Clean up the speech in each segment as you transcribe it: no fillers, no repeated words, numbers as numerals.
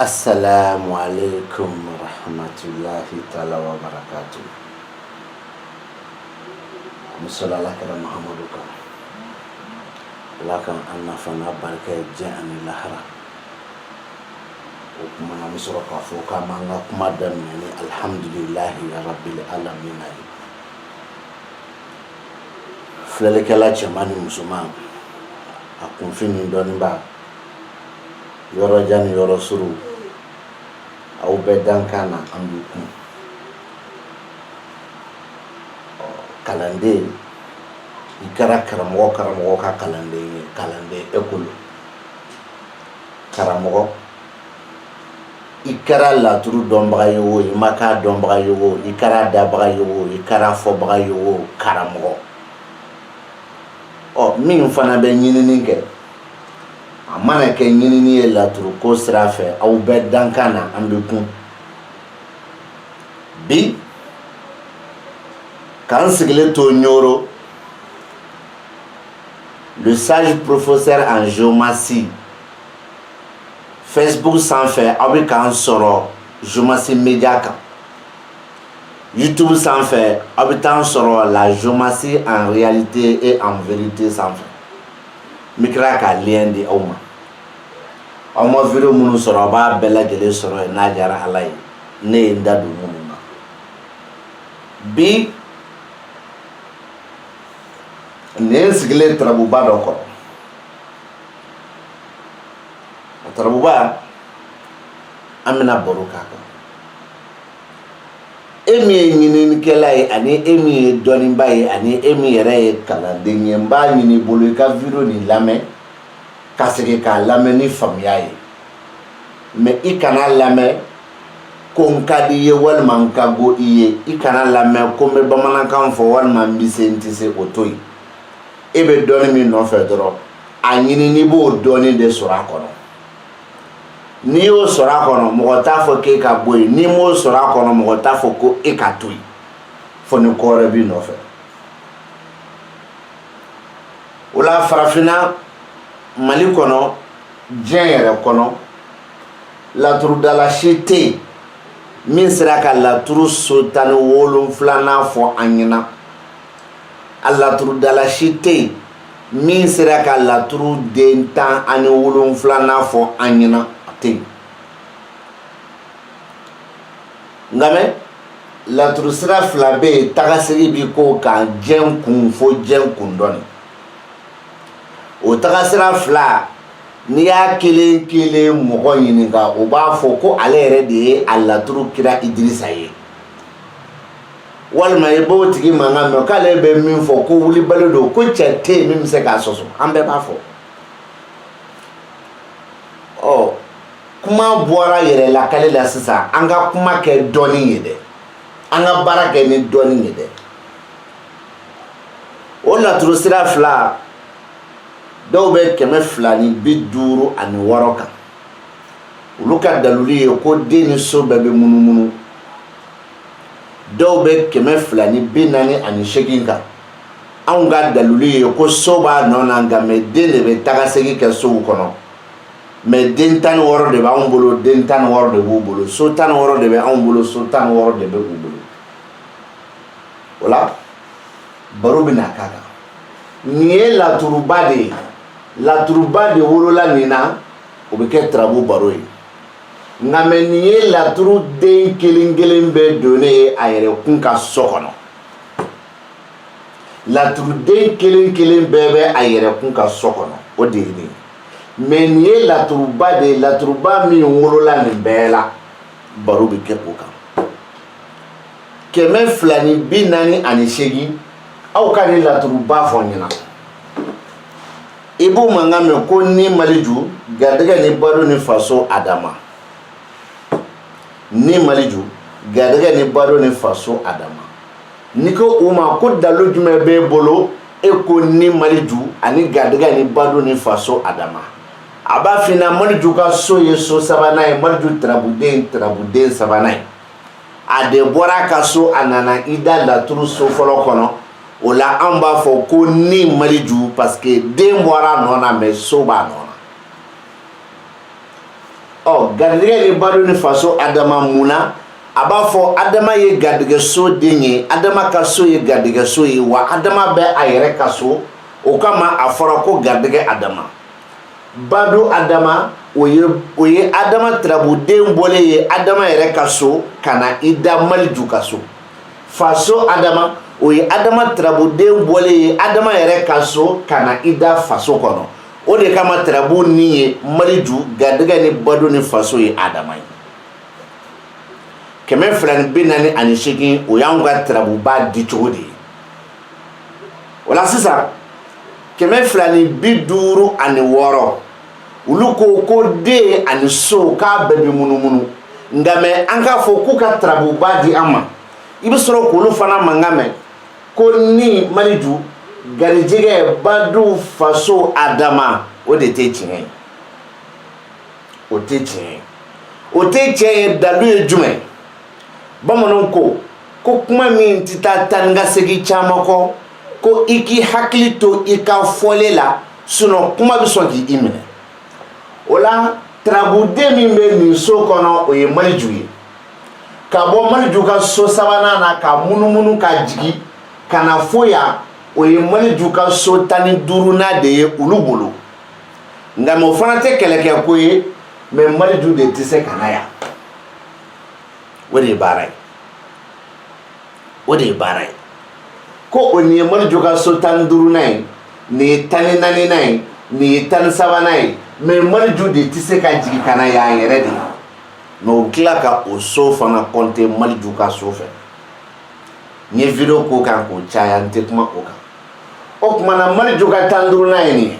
Assalamu alaikum warahmatullahi ta'ala wa barakatuh. Musalla kira Muhammadu ka. Lakan anna fana barka ja'ani lahara. Kuma na misra ka fo ka manga kuma dan ni alhamdulillahi rabbil alamin. Flele kala chamani musulman. Akun fini doni ba. Yoro jani yoro suru. Au bedankana ambiku kalande ikara karamogo ka kalande ekulu karamogo ikara laturu donbaga yowo imaka donbaga yowo ikara dabaga yowo ikara fobaga yowo karamogo min fana be ɲinini kɛ a mana kɛ ɲinini ye laturu ko sira fɛ aw bɛɛ dankan na an bɛ kun bi k'an sigilen to ɲoro le sage professeur en géomatie Facebook sanfɛ aw bɛ k'an sɔrɔ géomatie media kan YouTube sanfɛ aw bɛ t'an sɔrɔ la géomatie en réalité et en vérité sanfɛ n bɛ tila ka lien di aw ma aw ma video minnu sɔrɔ aw b'a bɛɛ lajɛlen sɔrɔ yen n'a diyara Ala ye ne ye n da don minnu na bi ne sigilen tarabuba dɔ kɔrɔ tarabuba an bɛna baro k'a kan e min ye ɲininikɛla ye ani e min ye dɔnniba ye ani e min yɛrɛ ye kalanden ye n b'a ɲini i bolo i ka video nin lamɛn ka segin k'a lamɛn ni faamuya ye mais i kana lamɛn ko n ka di ye walima n ka go i ye i kana lamɛn ko n bɛ bamanankan fɔ walima n bɛ se n tɛ se o to yen e bɛ dɔnni min nɔfɛ dɔrɔn a ɲini n'i b'o dɔnni de sɔrɔ a kɔnɔ n'i y'o sɔrɔ a kɔnɔ mɔgɔ t'a fɔ k'e ka bɔ yen n'i m'o sɔrɔ a kɔnɔ mɔgɔ t'a fɔ ko e ka to yen fo ni ko wɛrɛ b'i nɔfɛ o la farafinna Mali kɔnɔ diɲɛ yɛrɛ kɔnɔ laturudala si tɛ yen min sera ka laturu so 17 fɔ an ɲɛna a laturudala si tɛ yen min sera ka laturu den 17 fɔ an ɲɛna a tɛ yen nka mɛ laturu sira fila bɛ yen tagasegi bi k'o kan diɲɛ kun fo diɲɛ kun dɔɔni o tagasira fila n'i y'a kelen kelen mɔgɔ ɲininka o b'a fɔ ko ale yɛrɛ de ye a laturu kira Idirisa ye walima i b'o tigi mankan mɛn k'ale bɛ min fɔ ko wulibali don ko cɛ tɛ yen min bɛ se k'a sɔsɔ an bɛɛ b'a fɔ kuma bɔra yɛrɛlakale la sisan an ka kuma kɛ dɔɔni ye dɛ an ka baara kɛ ni dɔɔni ye dɛ o laturu sira fila dɔw bɛ 256 kan olu ka dalili ye ko den ni so bɛɛ bɛ munumunu dɔw bɛ 248 kan anw ka dalili ye ko so b'a nɔ na nka mɛ den de bɛ tagasegi kɛ sow kɔnɔ mɛ den 16 de b'anw bolo den 16 de b'u bolo so 16 de bɛ anw bolo so 16 de bɛ u bolo o la baro bɛ na k'a kan nin ye laturuba de ye laturuba de wolola nin na o bɛ kɛ tarabu baro ye nka mɛ nin ye laturu den kelen kelen bɛɛ donnen ye a yɛrɛ kun ka so kɔnɔ laturu den kelen kelen bɛɛ bɛ a yɛrɛ kun ka so kɔnɔ o de ye nin ye mɛ nin ye laturuba de ye laturuba min wolola nin bɛɛ la baro bɛ kɛ o kan 248 aw ka nin laturuba fɔ n ɲɛna i b'o mankan mɛn ko ni Maliju garijɛgɛ ni balo ni faso Adama ni Maliju garijɛgɛ ni balo ni faso Adama ni ko u ma ko dalu jumɛn b'e bolo eko ni maliju ani gadigɛ ni badu ni faso adama a b'a fina maliju ka so ye so sabanan ye maliju trabuden sabanan ye a de bɔra ka so a nana i da laturu so fɔlɔ kɔnɔ o la an b'a fɔ ko ni maliju parce que den bɔra nɔ na mais so b'a nɔ na gadigɛ ni badu ni faso adama mun na a b'a fɔ adama ye gadigɛ so den ye adama ka so ye gadigɛ so ye wa adama bɛ a yɛrɛ ka so o kama a fɔra ko gadigɛ adama badu adama o ye adama trabuden bɔlen ye adama yɛrɛ ka so ka na i da maliju ka so faso adama o ye adama trabuden bɔlen ye adama yɛrɛ ka so ka na i da faso kɔnɔ o de kama trabu ni ye maliju gadigɛ ni badu ni faso ye adama ye 248 o y'anw ka tarabuba di cogo de ye o la sisan 256 olu ko den ani so k'a bɛɛ bi munumunu nka mɛ an k'a fɔ k'u ka tarabuba di an ma i bɛ sɔrɔ k'olu fana mankan mɛn ko ni maliju garijɛgɛ badu faso adama o de tɛ tiɲɛ ye o tɛ tiɲɛ ye o tɛ tiɲɛ ye dalu ye jumɛn bamananw ko kuma min tɛ taa taa ni ka segin caman kɔ ko i k'i hakili to i ka fɔlen la sinon kuma bɛ sɔn k'i minɛ o la tarabuden min bɛ nin so kɔnɔ o ye maliju ye ka bɔ maliju ka so sabanan na ka munumunu ka jigin ka na fo yan o ye maliju ka so 15nan de ye olu bolo nka mɛ o fana tɛ kɛlɛkɛ ko ye mɛ maliju de tɛ se ka na yan o de ye baara ye o de ye baara ye ko o nin ye maliju ka so 15nan ye nin ye 14nan ye nin ye 13nan ye mɛ maliju de tɛ se ka jigin ka na yan yɛrɛ de mɛ o tila ka o so fana kɔnte maliju ka so fɛ n ye video k'o kan k'o caya n tɛ kuma o kan o tuma na maliju ka 15nan ye nin ye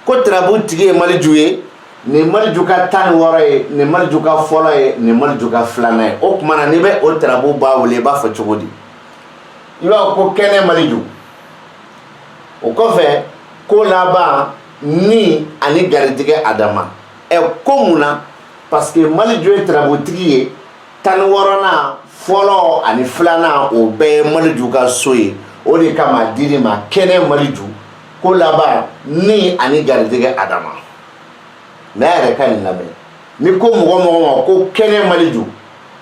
ko tarabu tigi ye maliju ye nin maliju ka 16 ye nin maliju ka fɔlɔ ye nin maliju ka 2nan ye o tuma na n'i bɛ o tarabu ba wele i b'a fɔ cogo di i b'a fɔ ko kɛnɛ maliju o kɔfɛ ko laban ni ani garijɛgɛ adama ko mun na parce que maliju ye tarabutigi ye 16nan fɔlɔ ani 2nan o bɛɛ ye maliju ka so ye o de kama diri ma kɛnɛ maliju ko laban ni ani garijɛgɛ adama n'a yɛrɛ ka nin lamɛn ni ko mɔgɔ ma ko kɛnɛ maliju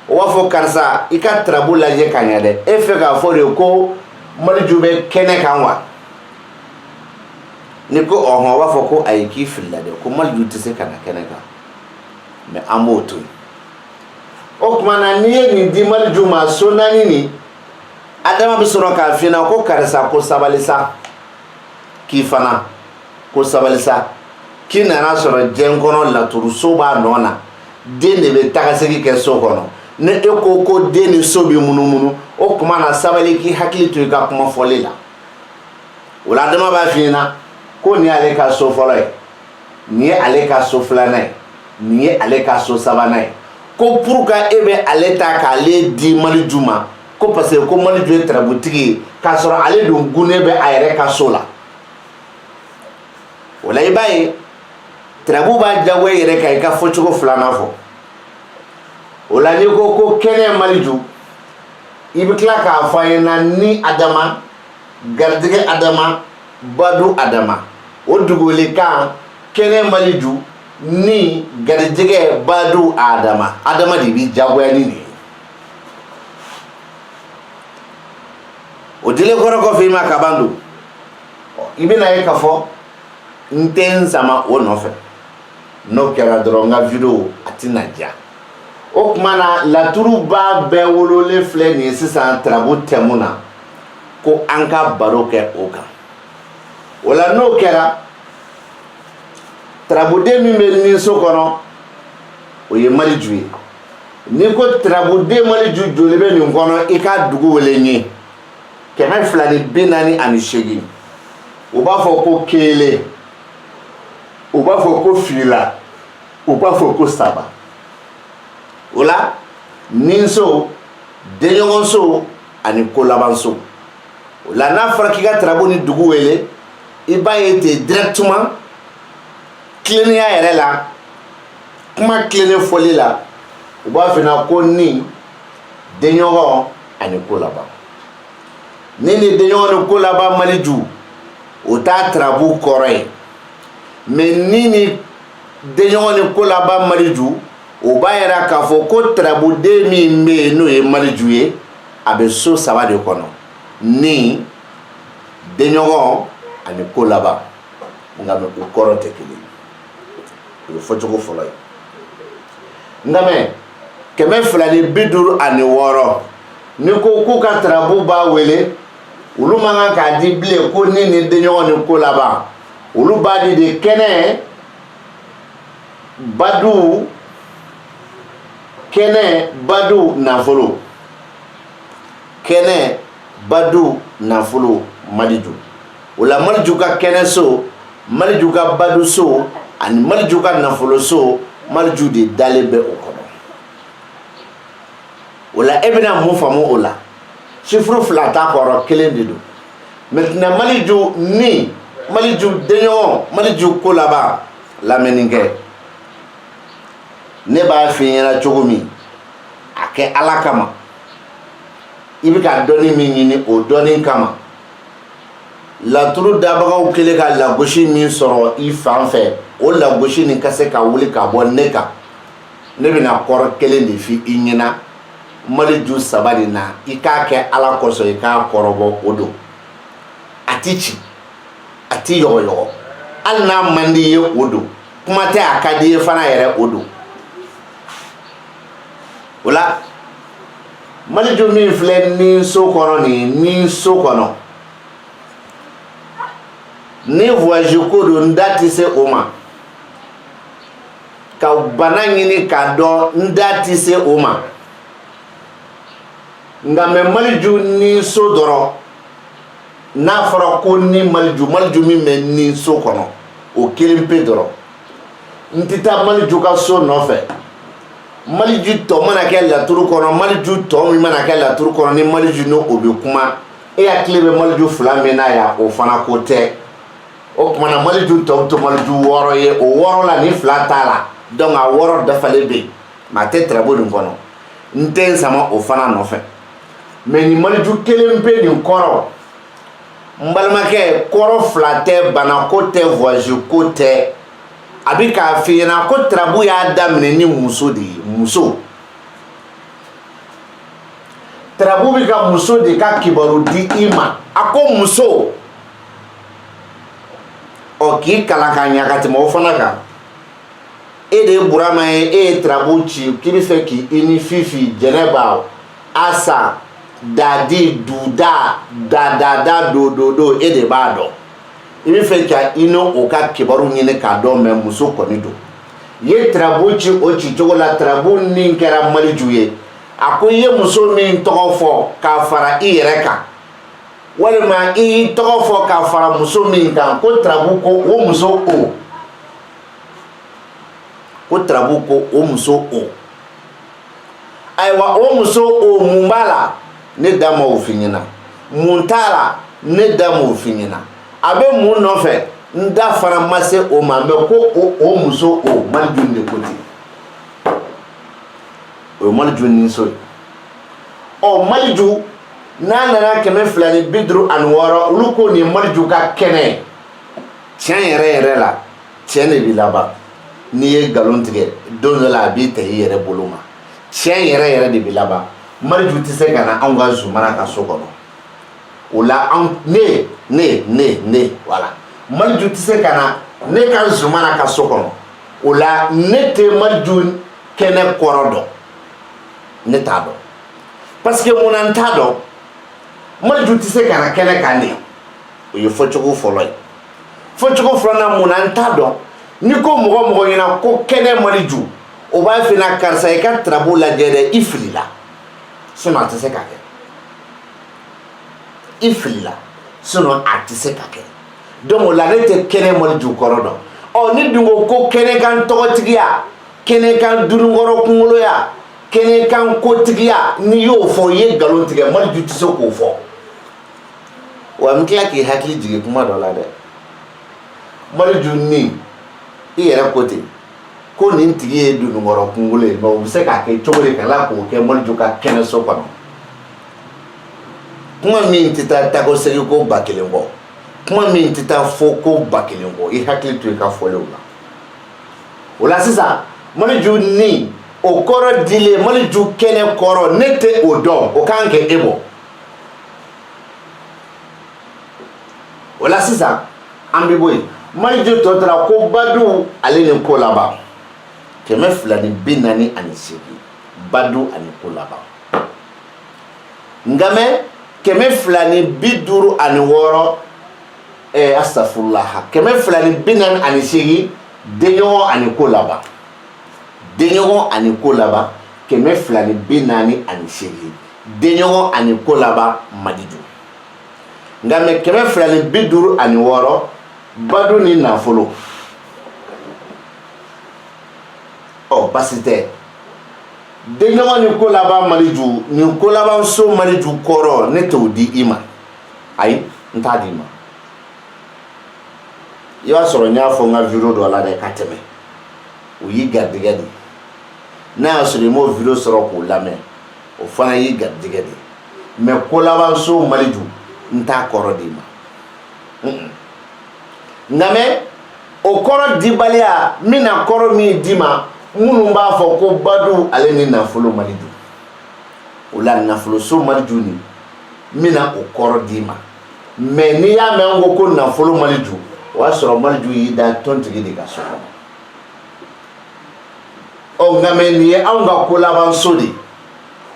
o b'a fɔ karisa i ka tarabu lajɛ ka ɲɛ dɛ e fɛ k'a fɔ de ko maliju bɛ kɛnɛ kan wa ni ko ɔhɔn o b'a fɔ ko ayi k'i filila dɛ ko maliju tɛ se ka na kɛnɛ kan mɛ an b'o to yen o tuma na n'i ye nin di maliju ma so 4 nin adama bɛ sɔrɔ k'a f'i ɲɛna ko karisa ko sabali sa k'i fana ko sabali sa k'i nana sɔrɔ diɲɛ kɔnɔ laturu so b'a nɔ na den de bɛ tagasegi kɛ so kɔnɔ ni e ko den ni so bɛ munumunu o tuma na sabali k'i hakili to i ka kuma fɔli la o la adama b'a f'i ɲɛna ko nin y'ale ka so fɔlɔ ye nin ye ale ka so 2nan ye nin ye ale ka so 3nan ye ko pour que e bɛ ale ta k'ale di maliju ma ko parce que ko maliju ye tarabutigi ye k'a sɔrɔ ale dun gunnen bɛ a yɛrɛ ka so la o la i b'a ye tarabu b'a jagoya yɛrɛ ka i ka fɔcogo 2nan fɔ o la n'i ko kɛnɛ maliju i bɛ tila k'a fɔ an ɲɛna ni adama garijɛgɛ adama badu adama o dugukɔlikan kɛnɛ maliju ni garijɛgɛ badu adama adama de b'i jagoya ni nin ye o dilen kɔrɔ kɔfɛ i ma kaban don i bɛna ye k'a fɔ n tɛ n sama o nɔfɛ n'o kɛra dɔrɔn n ka video a tɛna diya o tuma na laturuba bɛɛ wololen filɛ nin ye sisan tarabu tɛmu na ko an ka baro kɛ o kan o la n'o kɛra tarabuden min bɛ nin so kɔnɔ o ye maliju ye n'i ko tarabuden maliju joli bɛ nin kɔnɔ i ka dugu wele n ye 248 u b'a fɔ ko kelen u b'a fɔ ko 2 u b'a fɔ ko 3 o la nin so denɲɔgɔn so ani ko laban so La n'a fɔra k'i ka tarabu ni dugu wele i b'a ye ten directement kilennenya yɛrɛ la kuma kilennen fɔli la u b'a f'i ɲɛna ko ni denɲɔgɔn ani ko laban ni denɲɔgɔn ni ko laban Maliju o t'a tarabu kɔrɔ ye mais ni denɲɔgɔn ni ko laban Maliju o b'a yira k'a fɔ ko tarabuden min bɛ yen n'o ye Maliju ye a bɛ so 3 de kɔnɔ ni denɲɔgɔn ani ko laban nka u kɔrɔ tɛ kelen o ye fɔcogo fɔlɔ ye nka mɛ 256 ni ko k'u ka tarabu b'a wele olu man kan k'a di bilen ko ni denɲɔgɔn ni ko laban olu b'a di de kɛnɛ badu nafolo kɛnɛ badu nafolo Maliju o la Maliju ka kɛnɛ so Maliju ka badu so ani Maliju ka nafolo so Maliju de dalen bɛ o kɔnɔ o la e bɛna mun faamu o la chiffre 2 t'a kɔrɔ kelen de don maintenant Maliju ni Maliju denɲɔgɔn Maliju ko laban lamɛnnikɛ ne b'a f'i ɲɛna cogo min a kɛ Ala kama i bɛ ka dɔnni min ɲini o dɔnni kama laturu dabagaw kɛlen ka lagosi min sɔrɔ i fan fɛ o lagosi nin ka se ka wuli ka bɔ ne kan ne bɛna kɔrɔ kelen de f'i ɲɛna Maliju 3 nin na i k'a kɛ Ala kosɔn i k'a kɔrɔbɔ o don a ti ci a ti yɔgɔyɔgɔ hali n'a man di ye o don kuma tɛ a ka di ye fana yɛrɛ o don o la Maliju min filɛ ni so kɔnɔ ni so kɔnɔ ni voyage ko don n da tɛ se o ma ka bana ɲini k'a dɔn n da tɛ se o ma nka mɛ Maliju ni so dɔrɔn n'a fɔra ko ni Maliju min bɛ ni so kɔnɔ o kelen pe dɔrɔn n tɛ taa Maliju ka so nɔfɛ Maliju tɔ mana kɛ laturu kɔnɔ Maliju tɔ min mana kɛ laturu kɔnɔ ni Maliju n'o bɛ kuma e hakili bɛ Maliju 2 min na yan o fana ko tɛ o tuma na Maliju tɔ bɛ to Maliju 6 ye o 6 la ni 2 t'a la donc a 6 dafalen bɛ yen mais a tɛ tarabu nin kɔnɔ n tɛ n sama o fana nɔfɛ mais ni Maliju kelen pe nin kɔrɔ n balimakɛ kɔrɔ 2 tɛ bana ko tɛ voyage ko tɛ a bɛ k'a f'i ɲɛna ko tarabu y'a daminɛ ni muso de ye muso tarabu bɛ ka muso de ka kibaru di i ma a ko muso ɔ k'i kalan ka ɲa ka tɛmɛ o fana kan e de ye Burama ye e ye tarabu ci k'i bɛ fɛ k'i ni Fifi Jɛnɛba Asa Dadi Duda da do e de b'a dɔn i bɛ fɛ ka i n'o ka kibaru ɲini k'a dɔn mais muso kɔni don i ye tarabu ci o ci cogo la tarabu nin kɛra Maliju ye a ko i ye muso min tɔgɔ fɔ k'a fara i yɛrɛ kan walima i y'i tɔgɔ fɔ k'a fara muso min kan ko tarabu ko o muso o ayiwa o muso o mun b'a la ne da ma o f'i ɲɛna mun t'a la ne da ma o f'i ɲɛna a bɛ mun nɔfɛ n da fana ma se o ma mais ko o muso o Maliju de ko ten o ye Maliju ni so ye ɔ Maliju n'a nana 256 olu ko nin Maliju ka kɛnɛ tiɲɛ yɛrɛ la tiɲɛ de b'i laban n'i ye nkalon tigɛ don dɔ la a b'i ta i yɛrɛ bolo ma tiɲɛ yɛrɛ de b'i laban Maliju tɛ se ka na anw ka Zumana ka so kɔnɔ o la ne voilà Maliju tɛ se ka na ne ka Zumana ka so kɔnɔ o la ne tɛ Maliju kɛnɛ kɔrɔ dɔn ne t'a dɔn parce que mun na n t'a dɔn Maliju tɛ se ka na kɛnɛ kan de o ye fɔcogo fɔlɔ ye fɔcogo filanan mun na n t'a dɔn ni ko mɔgɔ ɲɛna ko kɛnɛ Maliju o b'a f'i ɲɛna karisa i ka tarabu lajɛ dɛ i filila sinon a tɛ se ka kɛ i filila sinon a tɛ se ka kɛ donc o la ne tɛ kɛnɛ Maliju kɔrɔ dɔn ɔ ni dun ko kɛnɛkan tɔgɔtigiya kɛnɛkan dununkɔrɔ kunkoloya kɛnɛkan kotigiya n'i y'o fɔ i ye nkalon tigɛ Maliju tɛ se k'o fɔ wa mi kila k'i hakili jigin kuma dɔ la dɛ Maliju ni i yɛrɛ ko ten ko nin tigi ye dunukɔrɔ kunkolo ye mais u bɛ se k'a kɛ cogo di ka la k'o kɛ Maliju ka kɛnɛso kɔnɔ kuma min tɛ taa tako segi ko 1000 kɔ kuma min tɛ taa fɔ ko 1000 kɔ i hakili to i ka fɔlenw la o la sisan Maliju ni o kɔrɔ dilen Maliju kɛnɛ kɔrɔ ne tɛ o dɔn o kan kɛ e bɔ o la sisan an bɛ bɔ yen Maliju tɔ tora ko Badu ale ni ko laban 248 Badu ani ko laban ngamɛ 256 astafurlah 248 denɲɔgɔn ani ko laban denɲɔgɔn ani ko laban 248 denɲɔgɔn ani ko laban Maliju ngamɛ 256 Badu ni nafolo basi tɛ denɲɔgɔn ni ko laban Maliju ni ko laban so Maliju kɔrɔ ne t'o di i ma ayi n t'a di ma i b'a sɔrɔ n y'a fɔ n ka video dɔ la dɛ ka tɛmɛ o y'i garijɛgɛ de n'a y'a sɔrɔ i m'o video sɔrɔ k'o lamɛn o fana y'i garijɛgɛ de mais ko laban so Maliju n t'a kɔrɔ di ma ngamɛ o kɔrɔ dibaliya min na kɔrɔ min di ma minnu b'a fɔ ko Badu ale ni nafolo Maliju o la nafolo so Maliju ni min na o kɔrɔ di ma mais n'i y'a mɛn ko nafolo Maliju o y'a sɔrɔ Maliju y'i da tɔntigi de ka so kɔnɔ ngamɛ nin ye anw ka ko laban so de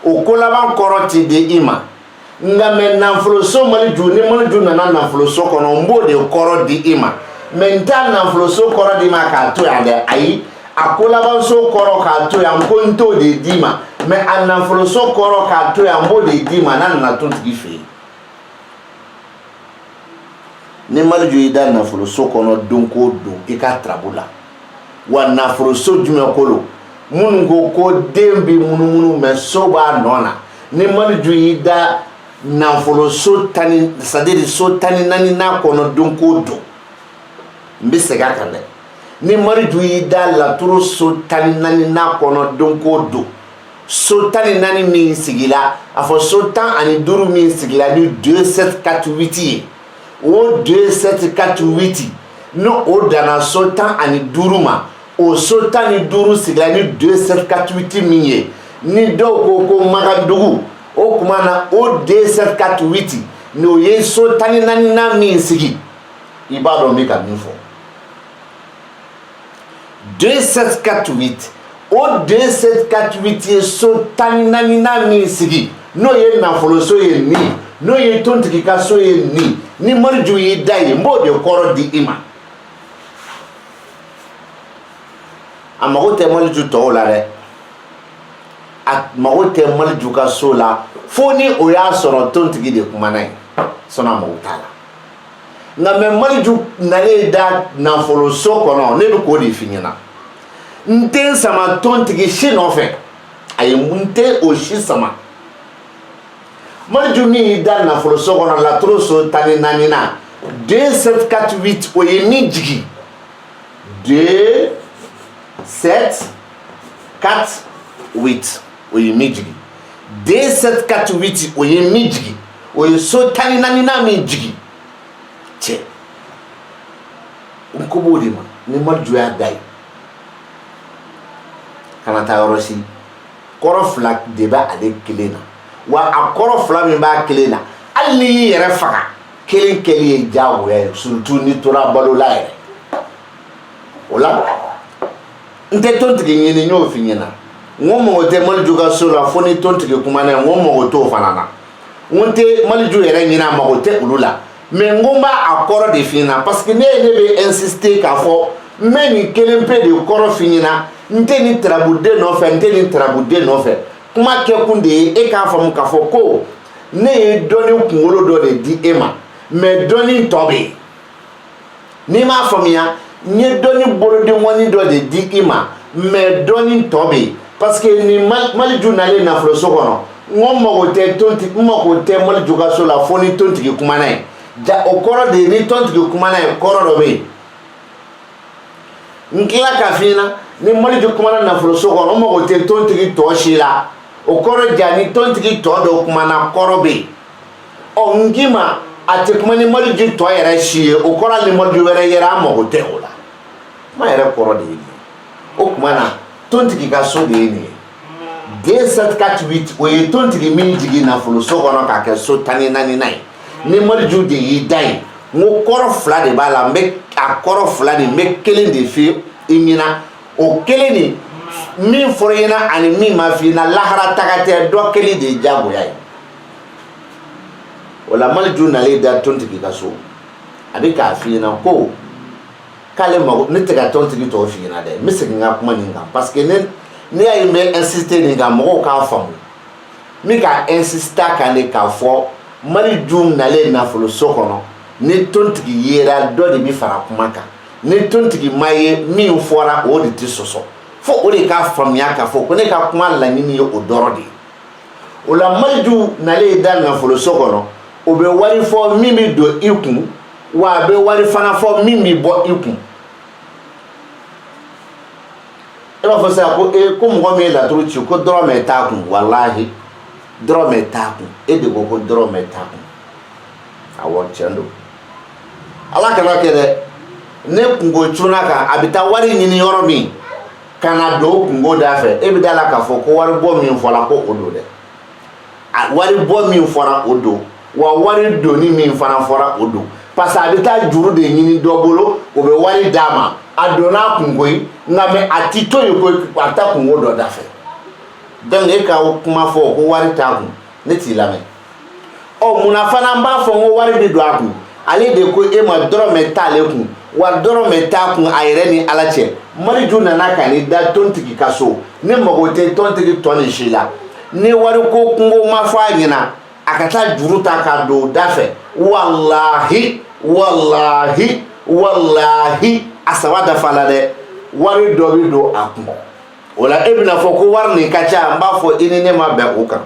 o ko laban kɔrɔ ti di i ma ngamɛ nafolo so Maliju ni Maliju nana nafolo so kɔnɔ n b'o de kɔrɔ di i ma mais n t'a nafolo so kɔrɔ di ma k'a to yan dɛ ayi a ko laban so kɔrɔ k'a to yan ko n t'o de di ma mais a nafolo so kɔrɔ k'a to yan n b'o de di ma n'a nana tontigi fɛ yen ni Maliju y'i da nafolo so kɔnɔ don ko don i ka tarabu la wa nafolo so jumɛn kolo minnu ko den bɛ munumunu mais so b'a nɔ na ni Maliju y'i da nafolo so c'est-à-dire so 14 kɔnɔ don ko don n bɛ segin a kan dɛ ni Maliju y'i da laturu so 14 kɔnɔ don ko don so 14 min sigila a fɔ so 15 min sigila ni 2748 ye o 2748 ni o danna so 15 ma o so 15 sigila ni 2748 min ye ni dɔw ko Magadugu o kuma na o 2748 ni o ye so 14 min sigi i b'a dɔn n bɛ ka min fɔ 2748 o 2748 ye so 14 min sigi n'o ye nafolo so ye nin n'o ye tontigi ka so ye nin ni Maliju y'i da ye n b'o de kɔrɔ di i ma a mago tɛ Maliju tɔw la dɛ a mago tɛ Maliju ka so la fo ni o y'a sɔrɔ tontigi de kumana ye sɔnni a mago t'a la nka mais Maliju nalen da nafolo so kɔnɔ ne bɛ k'o de f'i ɲɛna n tɛ sama tontigi si nɔfɛ ayi n tɛ o si sama Maliju min y'i da nafolo so kɔnɔ laturu so 14 na 2748 o ye min jigi 2748 o ye min jigi 2748 o ye min jigi o ye so 14 min jigi cɛ n ko b'o de ma ni Maliju y'a da ye kana taa yɔrɔ si kɔrɔ 2 de bɛ ale kelen na wa a kɔrɔ 2 min b'a kelen na hali n'i y'i yɛrɛ faga kelen kɛli ye diyagoya ye surtout n'i tora balo la yɛrɛ o la n tɛ tontigi ɲini n y'o f'i ɲɛna n ko mɔgɔ tɛ Maliju ka so la fo ni tontigi kumana ye n ko mɔgɔ t'o fana na n tɛ Maliju yɛrɛ ɲini a mago tɛ olu la mais n ko n b'a kɔrɔ de f'i ɲɛna parce que ne bɛ insister k'a fɔ n bɛ nin kelen pe de kɔrɔ f'i ɲɛna n tɛ nin tarabuden nɔfɛ n tɛ nin tarabuden nɔfɛ kuma kɛkun de ye e k'a faamu k'a fɔ ko ne ye dɔnni kunkolo dɔ de di e ma mais dɔnni tɔ bɛ yen n'i m'a faamuya n ye dɔnni bolodenŋɔni dɔ de di i ma mais dɔnni tɔ bɛ yen parce que nin Maliju nalen nafolo so kɔnɔ n ko n mago tɛ Maliju ka so la fo ni tontigi kumana ye ja o kɔrɔ de ni tontigi kuma na ye kɔrɔ dɔ bɛ yen n tila ka f'i ɲɛna ni maliju kumana nafoloso kɔnɔ o mago tɛ tontigi tɔ si la o kɔrɔ ja ni tontigi tɔ dɔ kumana kɔrɔ bɛ yen ɔ n k'i ma a tɛ kuma ni maliju tɔ yɛrɛ si ye o kɔrɔ ni maliju wɛrɛ yɛrɛ a mago tɛ o la kuma yɛrɛ kɔrɔ de ye nin ye o kumana tontigi ka so de ye nin ye 2748 o ye tontigi min jigin nafoloso kɔnɔ k'a kɛ so 14 ye ni maliju de y'i da yen n ko kɔrɔ fila de b'a la n bɛ a kɔrɔ fila de n bɛ kelen de f'i ɲɛna o kelen de min fɔra i ɲɛna ani min ma f'i ɲɛna lahara taga tɛ dɔ kelen de ye diyagoya ye o la maliju nalen da tontigi ka so a bɛ k'a f'i ɲɛna ko k'ale mago ne tɛ ka tontigi tɔw f'i ɲɛna dɛ n bɛ segin n ka kuma nin kan parce que ne y'a ye n bɛ insister nin kan mɔgɔw k'a faamu n bɛ ka insister kan de k'a fɔ maliju nalen nafoloso kɔnɔ ni tontigi yera dɔ de bɛ fara kuma kan ni tontigi ma ye min fɔra o de tɛ sɔsɔ fo o de k'a faamuya k'a fɔ ko ne ka kuma laɲini ye o dɔrɔn de ye o la maliju nalen da nafoloso kɔnɔ o bɛ wari fɔ min bɛ don i kun wa a bɛ wari fana fɔ min bɛ bɔ i kun e b'a fɔ sisan ko ko mɔgɔ min ye laturu ci ko dɔrɔmɛ t'a kun walahi dɔrɔmɛ t'a kun e de ko dɔrɔmɛ t'a kun awɔ tiɲɛ don ala kana kɛ dɛ ne kungo cunna kan a bɛ taa wari ɲini yɔrɔ min ka na don kungo da fɛ e bɛ da la k'a fɔ ko wari bɔ min fɔra ko o don dɛ a wari bɔ min fɔra o don wa wari donni min fana fɔra o don parce que a bɛ taa juru de ɲini dɔ bolo o bɛ wari d'a ma a donna kungo ye nka mɛ a ti to yen ko a taa kungo dɔ da fɛ donc e ka kuma fɔ ko wari t'a kun ne t'i lamɛn ɔ munna fana n b'a fɔ ko wari bɛ don a kun ale de ko e ma dɔrɔmɛ t'ale kun wa dɔrɔmɛ t'a kun a yɛrɛ ni ala cɛ maliju nana ka ni da tontigi ka so ne mago tɛ tontigi tɔ ni si la ni wari ko kungo ma fɔ a ɲɛna a ka taa juru ta k'a don da fɛ walahi walahi walahi a saba dafa la dɛ wari dɔ bɛ don a kun o la e bɛna fɔ ko wari nin ka ca n b'a fɔ i ni ne ma bɛn o kan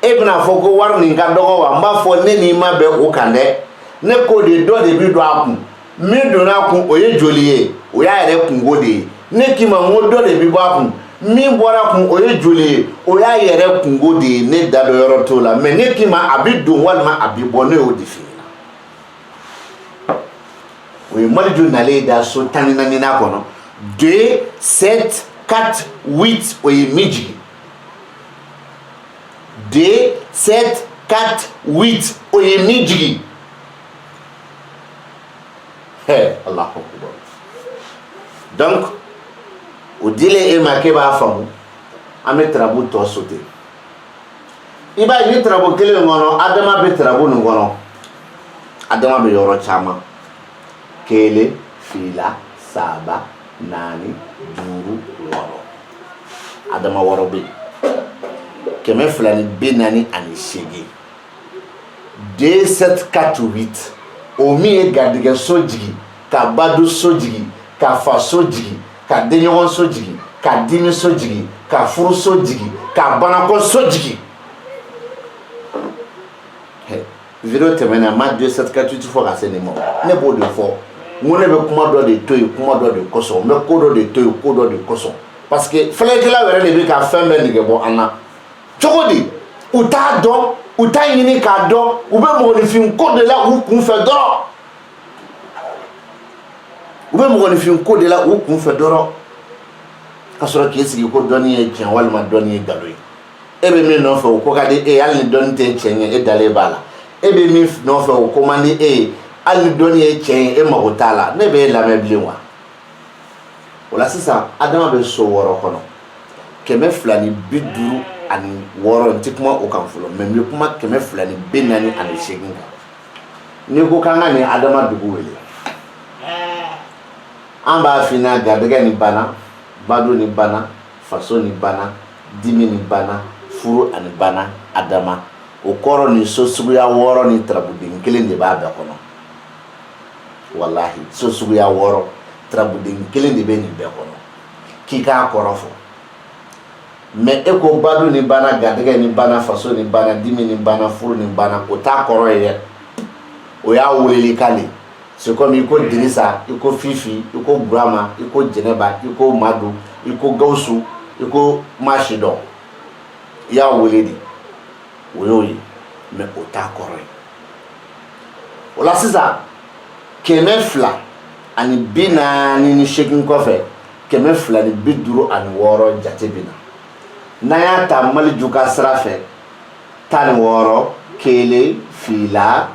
e bɛna fɔ ko wari nin ka dɔgɔ wa n b'a fɔ ne n'i ma bɛn o kan dɛ ne ko de dɔ de bɛ don a kun min donna a kun o ye joli ye o y'a yɛrɛ kungo de ye ne k'i ma n ko dɔ de bɛ bɔ a kun min bɔra a kun o ye joli ye o y'a yɛrɛ kungo de ye ne da dɔ yɔrɔ t'o la mɛ ne k'i ma a bɛ don walima a bɛ bɔ ne y'o de f'i ɲɛna o ye maliju nalen da so 14 kɔnɔ 2 7 4 8 o ye min jigin 2 7 4 8 o ye min jigin Allahu akbar donc o dilen e ma k'e b'a faamu an bɛ tarabu tɔ sauter i b'a ye ni tarabu kelen in kɔnɔ adama bɛ tarabu nin kɔnɔ adama bɛ yɔrɔ caman 1 2 3 4 5 6 7 adama 6 bɛ yen 248 2 7 4 8 o min ye garijɛgɛ so jigin ka badu so jigin ka fa so jigin ka denɲɔgɔn so jigin ka dimi so jigin ka furu so jigin ka banako so jigin video tɛmɛna n ma 2748 fɔ ka se nin ma ne b'o de fɔ n ko ne bɛ kuma dɔ de to yen kuma dɔ de kosɔn n bɛ ko dɔ de to yen ko dɔ de kosɔn parce que filɛlikɛla yɛrɛ de bɛ ka fɛn bɛɛ nege bɔ an na cogo di u t'a dɔn u t'a ɲini k'a dɔn u bɛ mɔgɔninfin ko de la u kunfɛ dɔrɔn u bɛ mɔgɔninfin ko de la u kunfɛ dɔrɔn ka sɔrɔ k'i sigi ko dɔnni ye tiɲɛ walima dɔnni ye nkalon ye e bɛ min nɔfɛ o ko ka di e hali ni dɔnni tɛ tiɲɛ ye e dalen b'a la e bɛ min nɔfɛ o ko man di e ye hali ni dɔnni ye tiɲɛ ye e mago t'a la ne bɛ e lamɛn bilen wa o la sisan adama bɛ so 6 kɔnɔ 256 n tɛ kuma o kan fɔlɔ mɛ n bɛ kuma 248 kan n'i ko k'an ka nin adama dugu wele an b'a f'i ɲɛna garijɛgɛ ni bana bado ni bana faso ni bana dimi ni bana furu ani bana adama o kɔrɔ ni so suguya 6 ni tarabuden 1 de b'a bɛɛ kɔnɔ walahi so suguya 6 tarabuden 1 de bɛ nin bɛɛ kɔnɔ k'i k'a kɔrɔ fɔ mais e ko bado ni bana garijɛgɛ ni bana faso ni bana dimi ni bana furu ni bana o t'a kɔrɔ ye dɛ o y'a weleli kan de c'est comme i ko Dirisa i ko Fifi i ko Burama i ko Jɛnɛba i ko Madu i ko Gawusu i ko Masidɔn i y'a wele de o y'o ye mais o t'a kɔrɔ ye o la sisan 248 kɔfɛ 256 jate bɛ na n'an y'a ta Maliju ka sira fɛ 16 1 2 4 5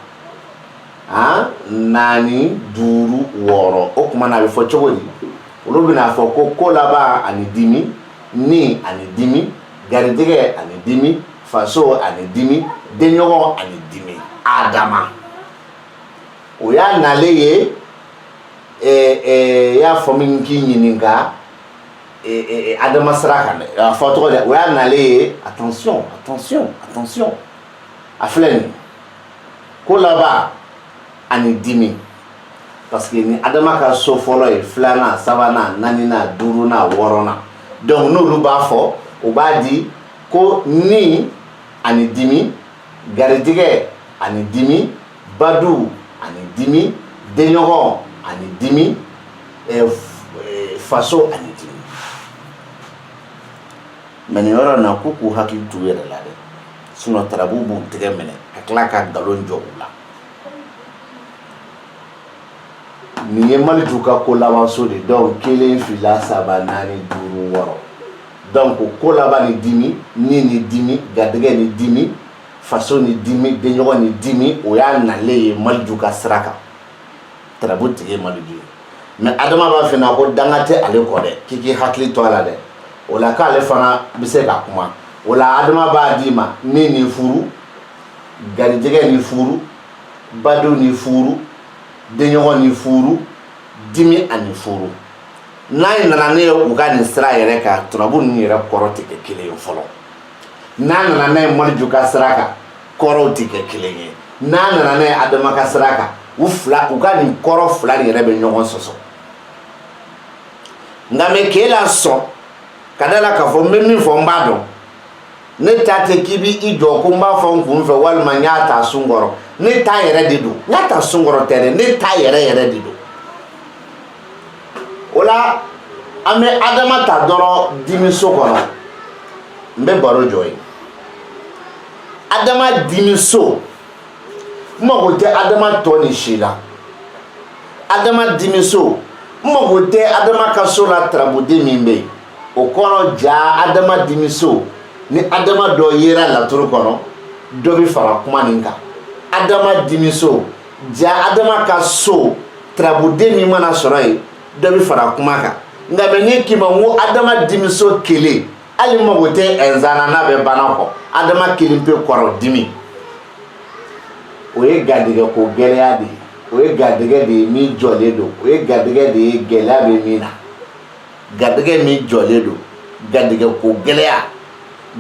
6 o kuma na a bɛ fɔ cogo di olu bɛna fɔ ko ko laban ani dimi ni ani dimi garijɛgɛ ani dimi faso ani dimi denɲɔgɔn ani dimi Adama o y'a nalen ye y'a fɔ min k'i ɲininka Adama sira kan dɛ a fɔ tɔgɔ dɛ o y'a nalen ye attention a filɛ nin ko laban ani dimi parce que ni Adama ka so fɔlɔ ye 2nan 3nan 4nan 5nan 6nan donc n'olu b'a fɔ o b'a di ko ni ani dimi garijɛgɛ ani dimi badu ani dimi denɲɔgɔn ani dimi faso ani dimi mais nin yɔrɔ na ko k'u hakili t'u yɛrɛ la dɛ sinon tarabu b'u tɛgɛ minɛ ka tila ka nkalon jɔ u la nin ye Maliju ka ko labanso de donc 1 2 3 4 5 6 donc ko laban ni dimi ni dimi garijɛgɛ ni dimi faso ni dimi denɲɔgɔn ni dimi o y'a nalen ye Maliju ka sira kan tarabu tigi ye Maliju ye mais Adama b'a fɛ na ko danga tɛ ale kɔ dɛ k'i hakili to a la dɛ o la k'ale fana bɛ se ka kuma o la Adama b'a d'i ma ni furu garijɛgɛ ni furu badu ni furu denɲɔgɔn ni furu dimi ani furu n'a nana ne ye u ka nin sira yɛrɛ kan turabu ninnu yɛrɛ kɔrɔ tɛ kɛ kelen ye fɔlɔ n'a nana ne ye Maliju ka sira kan kɔrɔw tɛ kɛ kelen ye n'a nana ne ye Adama ka sira kan u ka nin kɔrɔ fila nin yɛrɛ bɛ ɲɔgɔn sɔsɔ nka mɛ k'e la sɔn ka da la k'a fɔ n bɛ min fɔ n b'a dɔn ne ta tɛ k'i b'i jɔ ko n b'a fɔ n kun fɛ walima n y'a ta sun kɔrɔ ne ta yɛrɛ de don n y'a ta sun kɔrɔ tɛ dɛ ne ta yɛrɛ de don o la an bɛ Adama ta dɔrɔn dimiso kɔnɔ n bɛ baro jɔ ye Adama dimiso n mago tɛ Adama tɔ ni si la Adama dimiso n mago tɛ Adama ka so la tarabuden min bɛ yen o kɔrɔ ja Adama dimiso ni Adama dɔ yera laturu kɔnɔ dɔ bɛ fara kuma nin kan Adama dimiso ja Adama ka so tarabuden min mana sɔrɔ yen dɔ bɛ fara kuma kan nka mɛ ne k'i ma n ko Adama dimiso kelen hali mago tɛ ɛnzana n'a bɛ bana kɔ Adama kelen pe kɔrɔ dimi o ye garijɛgɛ ko gɛlɛya de ye o ye garijɛgɛ de ye min jɔlen don o ye garijɛgɛ de ye gɛlɛya bɛ min na garijɛgɛ min jɔlen don garijɛgɛ ko gɛlɛya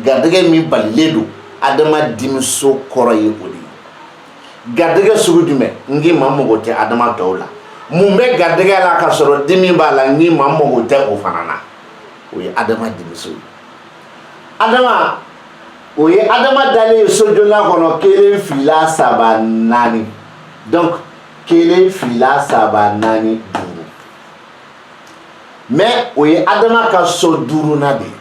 garijɛgɛ min balilen don Adama dimiso kɔrɔ ye o de ye garijɛgɛ sugu jumɛn n k'i ma mago tɛ Adama tɔw la mun bɛ garijɛgɛ la ka sɔrɔ dimi b'a la n k'i ma mago tɛ o fana na o ye Adama dimiso ye Adama o ye Adama dalen ye sojɔla kɔnɔ 1 2 3 4 donc 1 2 3 4 5 mais o ye Adama ka so 5nan de ye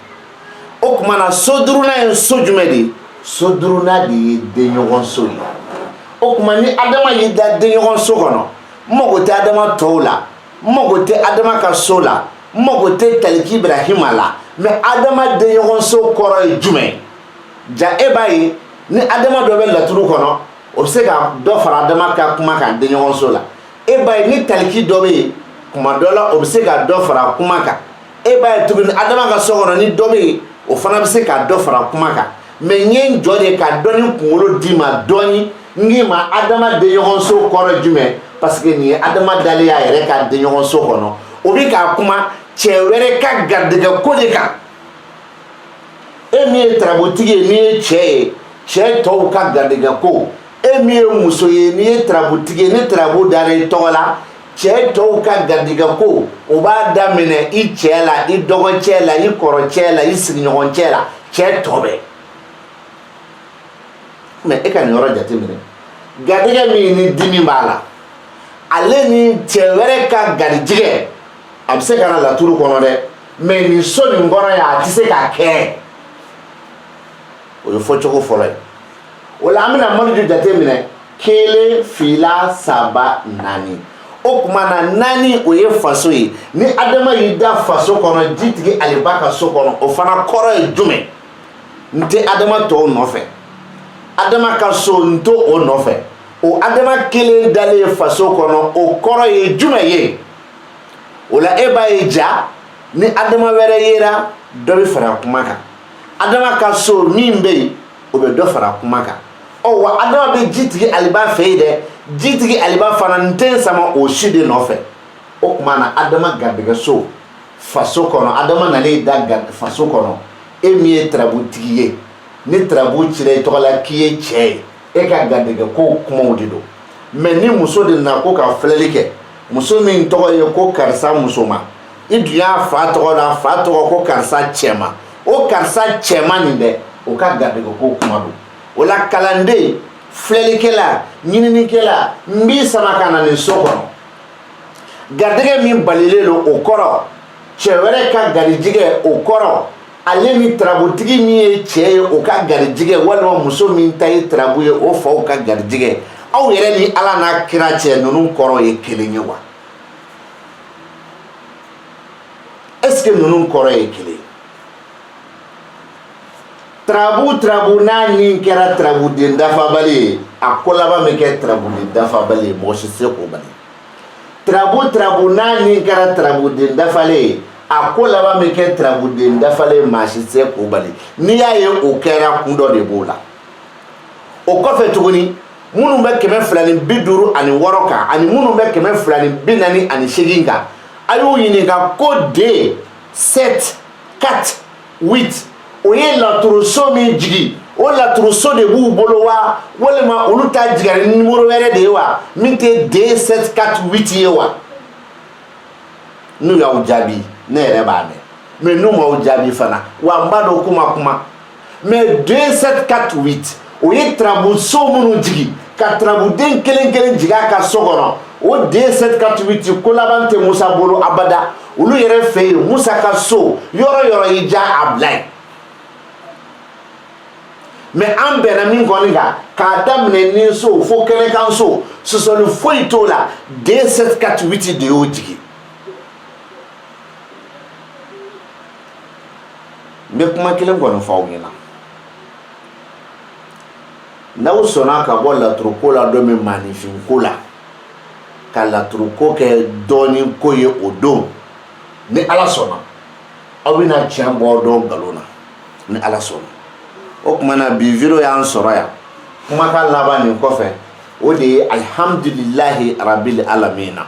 o tuma na so 5nan ye so jumɛn de ye so 5nan de ye denɲɔgɔn so ye o tuma ni Adama y'i da denɲɔgɔn so kɔnɔ n mago tɛ Adama tɔw la n mago tɛ Adama ka so la n mago tɛ Taliki Ibrahima la mais Adama denɲɔgɔn so kɔrɔ ye jumɛn ja e b'a ye ni Adama dɔ bɛ laturu kɔnɔ o bɛ se ka dɔ fara Adama ka kuma kan denɲɔgɔn so la e b'a ye ni Taliki dɔ bɛ yen kuma dɔ la o bɛ se ka dɔ fara kuma kan e b'a ye tuguni Adama ka so kɔnɔ ni dɔ bɛ yen o fana bɛ se ka dɔ fara kuma kan mais n ye n jɔ de ka dɔɔni kunkolo d'i ma dɔɔni n k'i ma Adama denɲɔgɔn so kɔrɔ jumɛn parce que nin ye Adama dalen y'a yɛrɛ ka denɲɔgɔn so kɔnɔ o bɛ k'a kuma cɛ wɛrɛ ka garijɛgɛ ko de kan e min ye tarabutigi ye n'i ye cɛ ye cɛ tɔw ka garijɛgɛ ko e min ye muso ye n'i ye tarabutigi ye ni tarabu dara i tɔgɔ la cɛ tɔw ka garijɛgɛ ko o b'a daminɛ i cɛ la i dɔgɔcɛ la i kɔrɔcɛ la i sigiɲɔgɔncɛ la cɛ tɔ bɛɛ mais e ka nin yɔrɔ jateminɛ garijɛgɛ min ni dimi b'a la ale ni cɛ wɛrɛ ka garijɛgɛ a bɛ se ka na laturu kɔnɔ dɛ mais nin so nin kɔnɔ yan a tɛ se k'a kɛ o ye fɔcogo fɔlɔ ye o la an bɛna Maliju jate minɛ 1 2 3 4 o tuma na 4 o ye faso ye ni Adama y'i da faso kɔnɔ jitigi Aliba ka so kɔnɔ o fana kɔrɔ ye jumɛn n tɛ Adama tɔw nɔfɛ Adama ka so n to o nɔfɛ o Adama kelen dalen faso kɔnɔ o kɔrɔ ye jumɛn ye o la e b'a ye ja ni Adama wɛrɛ yera dɔ bɛ fara kuma kan Adama ka so min bɛ yen o bɛ dɔ fara kuma kan wa Adama bɛ jitigi Aliba fɛ yen dɛ jitigi Aliba fana n tɛ sama o si de nɔfɛ o tuma na Adama garijɛgɛ so faso kɔnɔ Adama nalen da faso kɔnɔ e min ye tarabutigi ye ni tarabu cira i tɔgɔ la k'i ye cɛ ye e ka garijɛgɛ ko kumaw de don mais ni muso de nana ko ka filɛli kɛ muso min tɔgɔ ye ko karisa muso ma i dun y'a fa tɔgɔ la fa tɔgɔ ko karisa cɛma o karisa cɛma nin dɛ o ka garijɛgɛ ko kuma don o la kalanden filɛlikɛla ɲininikɛla n b'i sama ka na nin so kɔnɔ garijɛgɛ min balilen don o kɔrɔ cɛ wɛrɛ ka garijɛgɛ o kɔrɔ ale ni tarabutigi min ye cɛ ye o ka garijɛgɛ walima muso min ta ye tarabu ye o faw ka garijɛgɛ aw yɛrɛ ni Ala n'a kira cɛ ninnu kɔrɔ ye kelen ye wa est-ce que ninnu kɔrɔ ye kelen ye tarabu n'a ni kɛra tarabuden dafabali ye a ko laban bɛ kɛ tarabuden dafabali ye mɔgɔ si se k'o bali tarabu n'a ni kɛra tarabuden dafalen ye a ko laban bɛ kɛ tarabuden dafalen maa si se k'o bali n'i y'a ye o kɛra kun dɔ de b'o la o kɔfɛ tuguni minnu bɛ 256 kan ani minnu bɛ 248 kan a y'u ɲininka ko D 7 4 8 o ye laturuso min jigi o laturuso de b'u bolo wa walima olu ta jigin ni numéro wɛrɛ de ye wa min tɛ D 7 4 8 ye wa n'u y'aw jaabi ne yɛrɛ b'a mɛn mais n'u m'aw jaabi fana wa n b'a dɔn ko ma kuma mais D 7 4 8 o ye tarabuso minnu jigi ka tarabuden kelen kelen jigin a ka so kɔnɔ o D 7 4 8 ko laban tɛ Musa bolo abada olu yɛrɛ fɛ yen Musa ka so yɔrɔ yɔrɔ y'i ja a bila yen mais an bɛnna min kɔni kan k'a daminɛ ni so fo kɛnɛkan so sɔsɔli foyi t'o la D 7 4 8 de y'o jigi n bɛ kuma kelen kɔni fɔ aw ɲɛna n'aw sɔnna ka bɔ laturuko la don min maanifinko la ka laturuko kɛ dɔɔnin ko ye o don ni Ala sɔnna aw bɛna tiɲɛ bɔ dɔn nkalon na ni Ala sɔnna o tuma na bi video y'an sɔrɔ yan kumakan laban nin kɔfɛ o de ye alihamdulilahi rabil alamina